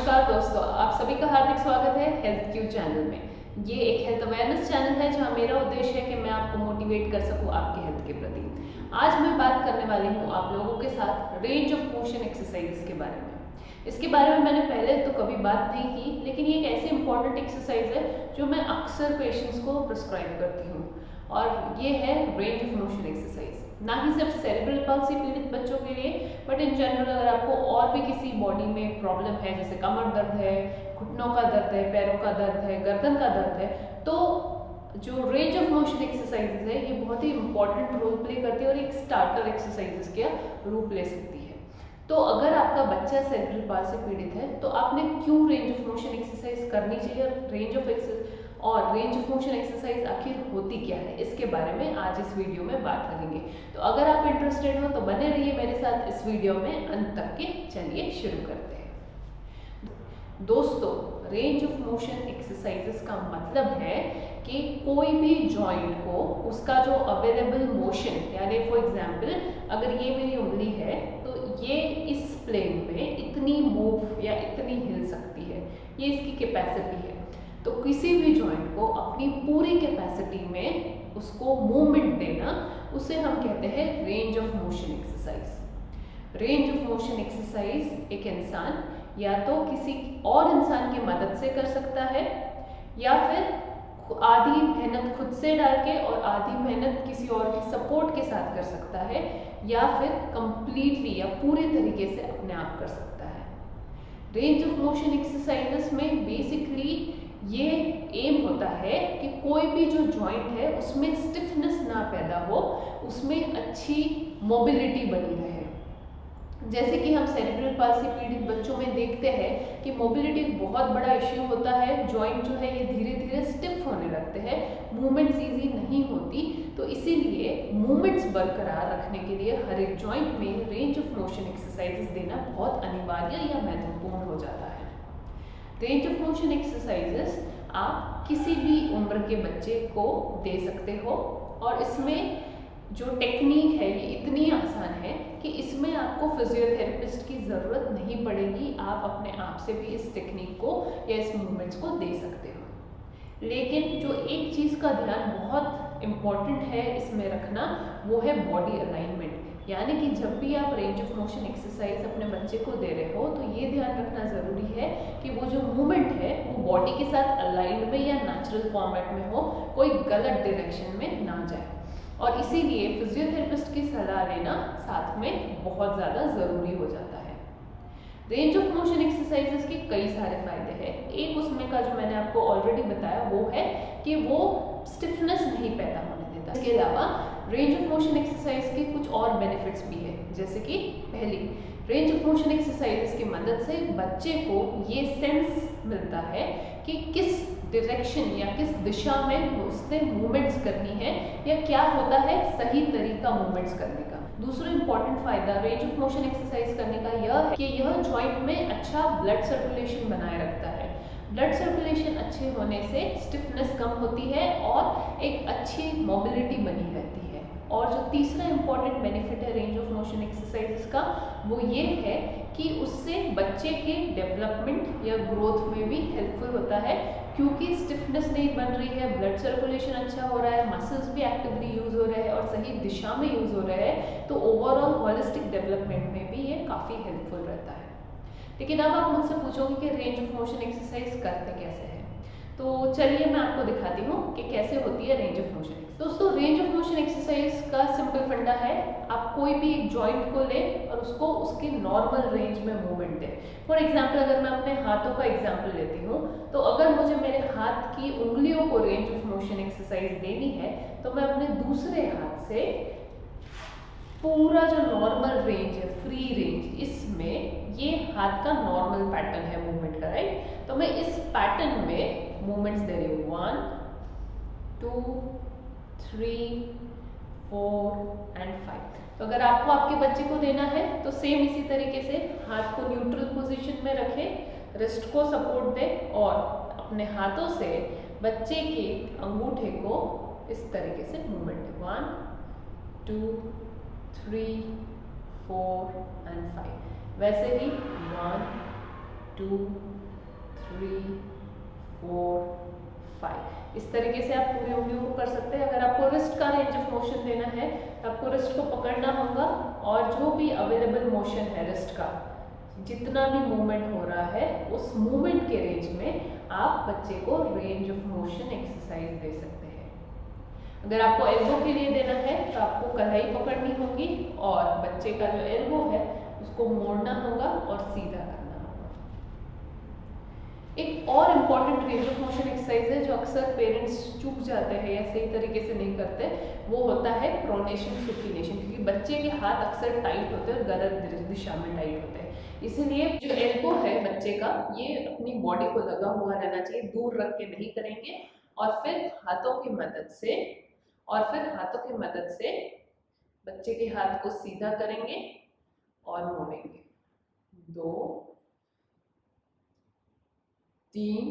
नमस्कार दोस्तों, आप सभी का हार्दिक स्वागत है हेल्थ क्यू चैनल में। ये एक हेल्थ अवेयरनेस चैनल है जहां मेरा उद्देश्य है कि मैं आपको मोटिवेट कर सकूं आपके हेल्थ के प्रति। आज मैं बात करने वाली हूं आप लोगों के साथ रेंज ऑफ मोशन एक्सरसाइजेस के बारे में। इसके बारे में मैंने पहले तो कभी बात नहीं की, लेकिन ये एक ऐसी इंपॉर्टेंट एक्सरसाइज है जो मैं अक्सर पेशेंट्स को प्रिस्क्राइब करती हूँ, और ये है रेंज ऑफ मोशन एक्सरसाइज। ना ही सिर्फ सेरेब्रल पाल्सी पीड़ित बच्चों के लिए, बट इन जनरल अगर आपको और भी किसी बॉडी में प्रॉब्लम है, जैसे कमर दर्द है, घुटनों का दर्द है, पैरों का दर्द है, गर्दन का दर्द है, तो जो रेंज ऑफ मोशन एक्सरसाइजेज है ये बहुत ही इंपॉर्टेंट रोल प्ले करती है और एक स्टार्टर एक्सरसाइजेज का रूप ले सकती है। तो अगर आपका बच्चा सेरेब्रल पाल्सी से पीड़ित है तो आपने क्यों रेंज ऑफ मोशन एक्सरसाइज करनी चाहिए, रेंज ऑफ मोशन एक्सरसाइज आखिर होती क्या है, इसके बारे में आज इस वीडियो में बात करेंगे। तो अगर आप इंटरेस्टेड हो तो बने रहिए मेरे साथ इस वीडियो में अंत तक के। चलिए शुरू करते हैं। दोस्तों, रेंज ऑफ मोशन एक्सरसाइजेस का मतलब है कि कोई भी जॉइंट को उसका जो अवेलेबल मोशन, यानी फॉर एग्जांपल अगर ये मेरी उंगली है तो ये इस प्लेन में इतनी मूव या इतनी हिल सकती है, ये इसकी कैपेसिटी है। तो किसी भी जॉइंट को अपनी पूरी कैपेसिटी में उसको मूवमेंट देना, उसे हम कहते हैं range of motion exercise. Range of motion exercise एक इंसान या तो किसी और इंसान की मदद से कर सकता है, या फिर आधी मेहनत खुद से डाल के और आधी मेहनत किसी और की सपोर्ट के साथ कर सकता है, या फिर कंप्लीटली या पूरी तरीके से अपने आप कर सकता है। रेंज ऑफ मोशन एक्सरसाइजेस में बेसिकली ये एम होता है कि कोई भी जो जॉइंट है उसमें स्टिफनेस ना पैदा हो, उसमें अच्छी मोबिलिटी बनी रहे। जैसे कि हम सेरेब्रल पाल्सी पीड़ित बच्चों में देखते हैं कि मोबिलिटी एक बहुत बड़ा इश्यू होता है। जॉइंट जो है ये धीरे धीरे स्टिफ होने लगते हैं, मूवमेंट्स ईजी नहीं होती। तो इसीलिए मूवमेंट्स बरकरार रखने के लिए हर एक जॉइंट में रेंज ऑफ मोशन एक्सरसाइजेस देना बहुत अनिवार्य या महत्वपूर्ण हो जाता है। रेंज ऑफ मोशन एक्सरसाइजेस आप किसी भी उम्र के बच्चे को दे सकते हो, और इसमें जो टेक्निक है ये इतनी आसान है कि इसमें आपको फिजियोथेरेपिस्ट की ज़रूरत नहीं पड़ेगी। आप अपने आप से भी इस टेक्निक को या इस मूवमेंट्स को दे सकते हो। लेकिन जो एक चीज़ का ध्यान बहुत इम्पॉर्टेंट है इसमें रखना, वो है बॉडी अलाइनमेंट। यानी कि जब भी आप रेंज ऑफ मोशन एक्सरसाइज अपने बच्चे को दे रहे हो तो ये ध्यान रखना ज़रूरी है कि वो जो मूवमेंट है वो बॉडी के साथ अलाइंड में या नेचुरल फॉर्मेट में हो, कोई गलत डायरेक्शन में ना जाए। और इसीलिए फिजियोथेरेपिस्ट की सलाह लेना साथ में बहुत ज़्यादा ज़रूरी हो जाता है। रेंज ऑफ मोशन एक्सरसाइजेस के कई सारे फायदे हैं। एक उसमें का जो मैंने आपको ऑलरेडी बताया वो है कि वो स्टिफनेस नहीं पैदा होने देता। इसके अलावा रेंज ऑफ मोशन एक्सरसाइज के कुछ और बेनिफिट्स भी है, जैसे कि पहली, रेंज ऑफ मोशन एक्सरसाइजेस की मदद से बच्चे को ये सेंस मिलता है कि किस डायरेक्शन या किस दिशा में उसने मूवमेंट्स करनी है, या क्या होता है सही तरीका मूवमेंट्स करने का। दूसरा इंपॉर्टेंट फायदा रेंज ऑफ मोशन एक्सरसाइज करने का यह है कि यह जॉइंट में अच्छा ब्लड सर्कुलेशन बनाए रखता है। ब्लड सर्कुलेशन अच्छे होने से स्टिफनेस कम होती है और एक अच्छी मोबिलिटी बनी रहती है। और जो तीसरा इंपॉर्टेंट बेनिफिट है रेंज ऑफ मोशन एक्सरसाइजेस का, वो ये है कि उससे बच्चे के डेवलपमेंट या ग्रोथ में भी हेल्पफुल होता है, क्योंकि स्टिफनेस नहीं बन रही है, ब्लड सर्कुलेशन अच्छा हो रहा है, मसल्स भी एक्टिवली यूज हो रहे हैं और सही दिशा में यूज हो रहे हैं, तो ओवरऑल होलिस्टिक डेवलपमेंट में भी ये काफ़ी हेल्पफुल रहता है। लेकिन अब आप मुझसे पूछोगे कि रेंज ऑफ मोशन एक्सरसाइज करते कैसे हैं, तो चलिए मैं आपको दिखाती हूँ कि कैसे होती है रेंज ऑफ मोशन। दोस्तों, रेंज ऑफ मोशन एक्सरसाइज का सिंपल फंडा है, आप कोई भी एक जॉइंट को लें और उसको उसकी नॉर्मल रेंज में मूवमेंट दें। फॉर एग्जांपल अगर मैं अपने हाथों का एग्जांपल लेती हूँ, तो अगर मुझे मेरे हाथ की उंगलियों को रेंज ऑफ मोशन एक्सरसाइज देनी है तो मैं अपने दूसरे हाथ से पूरा जो नॉर्मल रेंज है, फ्री रेंज, इसमें ये हाथ का नॉर्मल पैटर्न है मूवमेंट का, राइट। तो मैं इस पैटर्न में मूवमेंट्स दे रही हूँ 1 2 3 4 एंड 5। तो अगर आपको आपके बच्चे को देना है तो सेम इसी तरीके से हाथ को न्यूट्रल पोजीशन में रखें, रिस्ट को सपोर्ट दें और अपने हाथों से बच्चे के अंगूठे को इस तरीके से मूवमेंट दें 1 2 3 4 एंड 5। वैसे ही 1 2 3 4 5। इस तरीके से आप पूरी उंगलियों को कर सकते हैं। अगर आपको रिस्ट का रेंज ऑफ मोशन देना है तो आपको रिस्ट को पकड़ना होगा और जो भी अवेलेबल मोशन है रिस्ट का, जितना भी मूवमेंट हो रहा है उस मूवमेंट के रेंज में आप बच्चे को रेंज ऑफ मोशन एक्सरसाइज दे सकते हैं। अगर आपको एल्बो के लिए देना है तो आपको कलाई पकड़नी होगी और बच्चे का जो एल्बो है उसको मोड़ना होगा और सीधा करना होगा। एक और important range of motion exercise है जो अक्सर पेरेंट्स चूक जाते हैं या सही तरीके से नहीं करते, वो होता है प्रोनेशन सुपीनेशन। क्योंकि बच्चे के हाथ अक्सर टाइट होते हैं और गलत दिशा में टाइट होते हैं, इसीलिए जो एल्बो है बच्चे का ये अपनी बॉडी को लगा हुआ रहना चाहिए, दूर रख के नहीं करेंगे। और फिर हाथों की मदद से बच्चे के हाथ को सीधा करेंगे और मोड़ेंगे। 2 3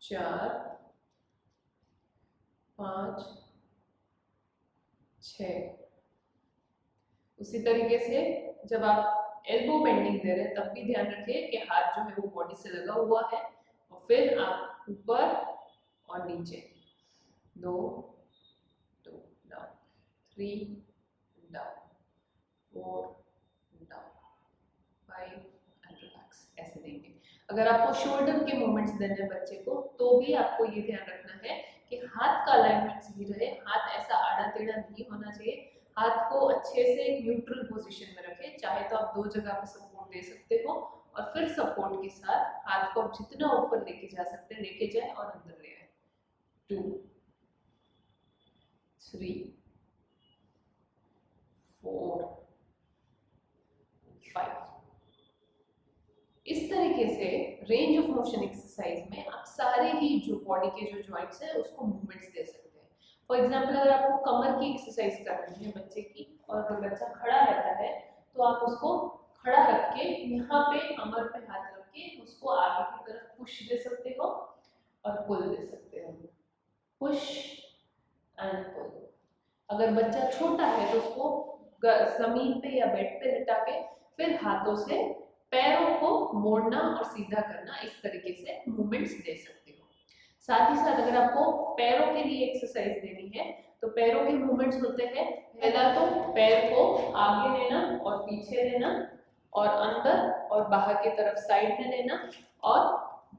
4 5 6। उसी तरीके से जब आप एल्बो बेंडिंग दे रहे हैं तब भी ध्यान रखिए कि हाथ जो है वो बॉडी से लगा हुआ है। और फिर आप ऊपर और नीचे 2 down, 3 down, 4 down, 5 and relax, ऐसे देंगे। अगर आपको शोल्डर के मूवमेंट्स देने हैं बच्चे को तो भी आपको ये ध्यान रखना है कि हाथ का अलाइनमेंट सही रहे, हाथ ऐसा आड़ा टेढ़ा नहीं होना चाहिए। हाथ को अच्छे से न्यूट्रल पोजीशन में रखें। चाहे तो आप 2 जगह पे सपोर्ट दे सकते हो और फिर सपोर्ट के साथ हाथ को आप जितना ऊपर लेके जा सकते हैं लेके जाए और अंदर ले आए। 2 3 4 5। इस तरीके से रेंज ऑफ मोशन एक्सरसाइज में आप सारे ही जो बॉडी के जो जॉइंट्स हैं उसको मूवमेंट्स दे सकते हैं। फॉर एग्जांपल अगर आपको कमर की एक्सरसाइज करनी है बच्चे की और अगर बच्चा खड़ा रहता है तो आप उसको खड़ा रख के यहाँ पे कमर पे हाथ रख के उसको आगे की तरफ पुश दे सकते हो और पुल दे सकते हो। Push and pull. अगर बच्चा छोटा है तो उसको जमीन पे या बेड पे लिटा के फिर हाथों से पैरों को मोड़ना और सीधा करना, इस तरीके से मूवमेंट्स दे सकते हो। साथ ही साथ अगर आपको पैरों के लिए एक्सरसाइज देनी है तो पैरों के मूवमेंट्स होते हैं। पहला तो पैर को आगे लेना और पीछे लेना और अंदर और बाहर की तरफ साइड में लेना और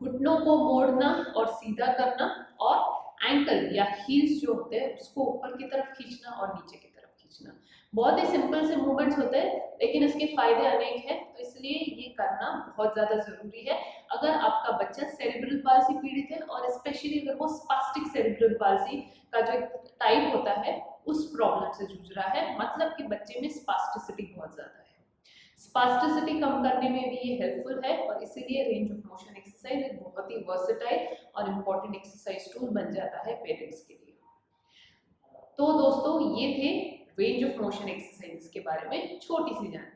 घुटनों को मोड़ना और सीधा करना और एंकल या हील्स जो होते हैं उसको ऊपर की तरफ खींचना और नीचे की तरफ खींचना। बहुत ही सिंपल से मूवमेंट्स होते हैं लेकिन इसके फायदे अनेक हैं, तो इसलिए ये करना बहुत ज़्यादा ज़रूरी है। अगर आपका बच्चा सेरेब्रल पाल्सी पीड़ित है और स्पेशली अगर वो स्पास्टिक सेरेब्रल पाल्सी का जो टाइप होता है उस प्रॉब्लम से जूझ रहा है, मतलब कि बच्चे में स्पास्टिसिटी बहुत ज़्यादा है। स्पास्टिसिटी कम करने में भी ये हेल्पफुल है और इसीलिए रेंज ऑफ मोशन एक्सरसाइज एक बहुत ही वर्सेटाइल और इम्पॉर्टेंट एक्सरसाइज टूल बन जाता है पेरेंट्स के लिए। तो दोस्तों ये थे रेंज ऑफ मोशन एक्सरसाइज के बारे में छोटी सी जानकारी।